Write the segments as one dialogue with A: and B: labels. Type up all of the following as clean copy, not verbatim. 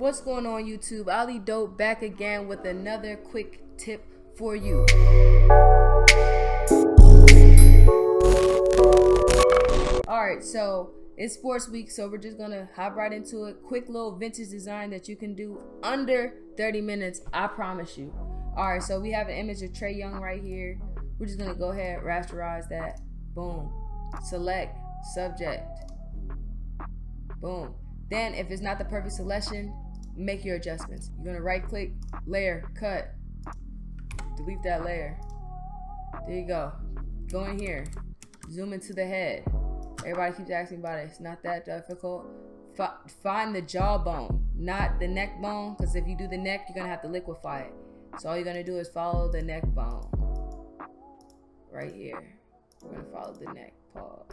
A: What's going on, YouTube? Ali Dope back again with another quick tip for you. Alright, so it's sports week, so we're just gonna hop right into it. Quick little vintage design that you can do under 30 minutes, I promise you. Alright, so we have an image of Trae Young right here. We're just gonna go ahead, rasterize that. Boom. Select subject. Boom. Then if it's not the perfect selection, make your adjustments. You're gonna right click, layer, cut, delete that layer. There you go. Go in here, zoom into the head. Everybody keeps asking about it. It's not that difficult. Find the jawbone, not the neck bone, because if you do the neck, you're gonna have to liquefy it. So all you're gonna do is follow the neck bone. Right here. We're gonna follow the neck. Pause.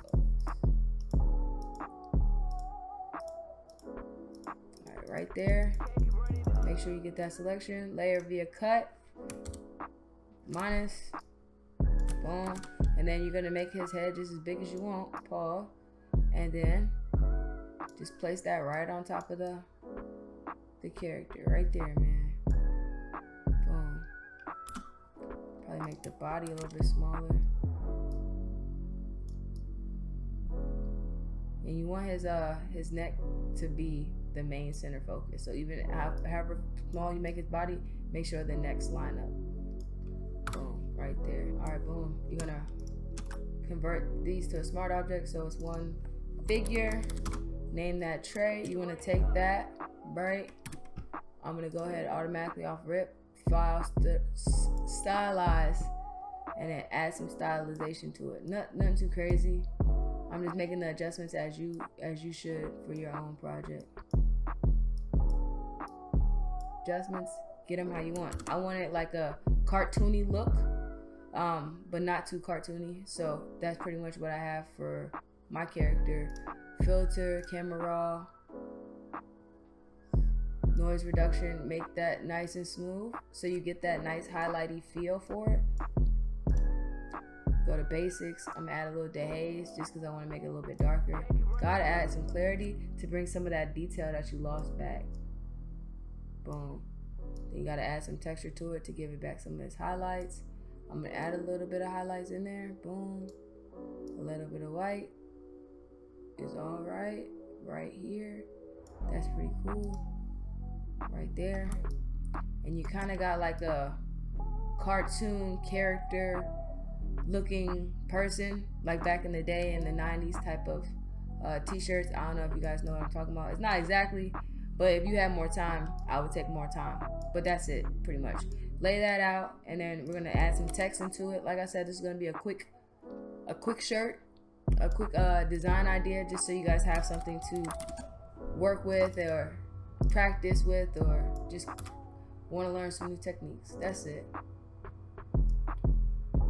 A: Alright, right there. Make sure you get that selection. Layer via cut. Minus. Boom. And then you're gonna make his head just as big as you want. Pause. And then just place that right on top of the character. Right there, man. Boom. Probably make the body a little bit smaller. And you want his neck to be the main center focus. So even however small you make his body, make sure the necks line up. Boom, right there. All right, boom. You're gonna convert these to a smart object. So it's one figure. Name that Trae. You wanna take that, right? I'm gonna go ahead automatically off rip, file, stylize, and then add some stylization to it. Nothing too crazy. I'm just making the adjustments as you should for your own project. Adjustments, get them how you want. I want it like a cartoony look, but not too cartoony. So that's pretty much what I have for my character. Filter, camera raw, noise reduction, make that nice and smooth so you get that nice highlighty feel for it. Go to basics. I'm gonna add a little dehaze just because I want to make it a little bit darker. Gotta add some clarity to bring some of that detail that you lost back. Boom. Then you gotta add some texture to it to give it back some of its highlights. I'm gonna add a little bit of highlights in there. Boom. A little bit of white is all right. Right here. That's pretty cool. Right there. And you kind of got like a cartoon character looking person, like back in the day in the 90s type of t-shirts. I don't know if you guys know what I'm talking about. It's not exactly, but if you have more time, I would take more time. But that's it, pretty much. Lay that out, and then we're gonna add some text into it. Like I said, this is gonna be a quick shirt, a quick design idea, just so you guys have something to work with or practice with, or just want to learn some new techniques. That's it.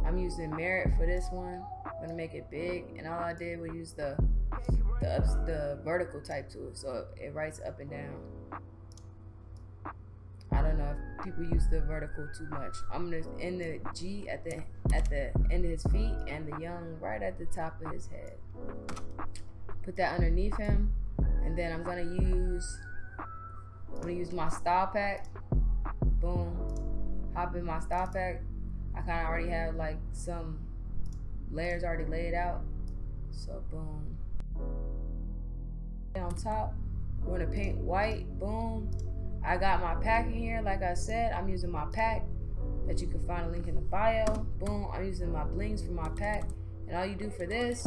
A: I'm using Merit for this one. I'm gonna make it big, and all I did was use the vertical type tool, so it writes up and down. I don't know if people use the vertical too much. I'm gonna end the G at the end of his feet and the Young right at the top of his head. Put that underneath him, and then I'm gonna use my style pack. Boom. Hop in my style pack. I kind of already have like some layers already laid out. So boom. And on top, we're gonna paint white. Boom. I got my pack in here. Like I said, I'm using my pack that you can find a link in the bio. Boom. I'm using my blings for my pack. And all you do for this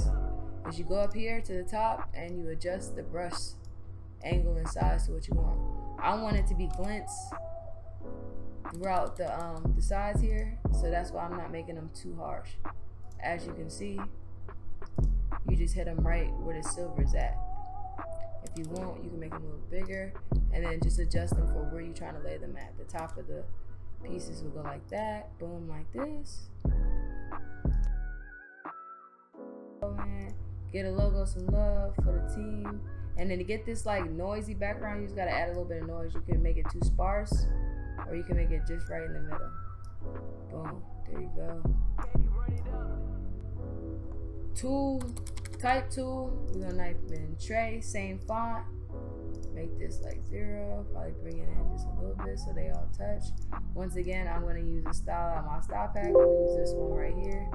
A: is you go up here to the top and you adjust the brush angle and size to what you want. I want it to be glints throughout the sides here, so that's why I'm not making them too harsh. As you can see, you just hit them right where the silver is at. If you want, you can make them a little bigger, and then just adjust them for where you're trying to lay them at. The top of the pieces will go like that, boom, like this. Get a logo, some love for the team, and then to get this like noisy background, you just gotta add a little bit of noise. You can make it too sparse, or you can make it just right in the middle. Boom, there you go. Tool, type tool, we're gonna type in Trae, same font. Make this like 0, probably bring it in just a little bit so they all touch. Once again, I'm gonna use a style out of my style pack. I'm gonna use this one right here.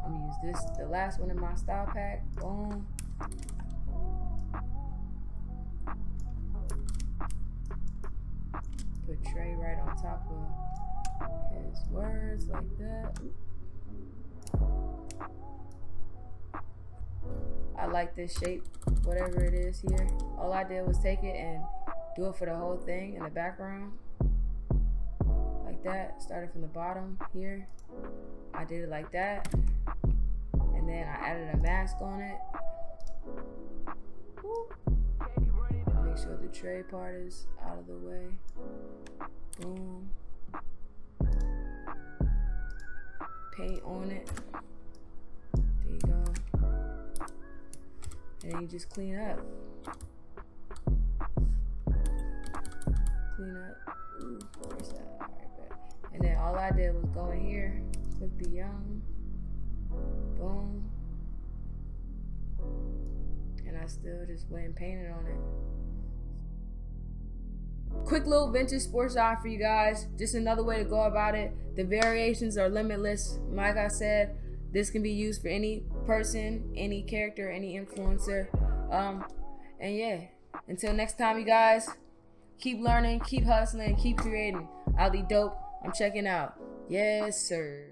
A: I'm gonna use this, the last one in my style pack. Boom. Put Trae right on top of his words like that. I like this shape, whatever it is here. All I did was take it and do it for the whole thing in the background. Like that. Started from the bottom here. I did it like that. And then I added a mask on it. Make sure the Trae part is out of the way. Boom. Paint on it. There you go. And then you just clean up. Clean up. Ooh, where's that? Alright, bet. And then all I did was go in here, click the Young. Boom. And I still just went and painted on it. Quick little vintage sports shot for you guys. Just another way to go about it. The variations are limitless. Like I said, this can be used for any person, any character, any influencer. And yeah, until next time, you guys, keep learning, keep hustling, keep creating. I'll be dope. I'm checking out. Yes, sir.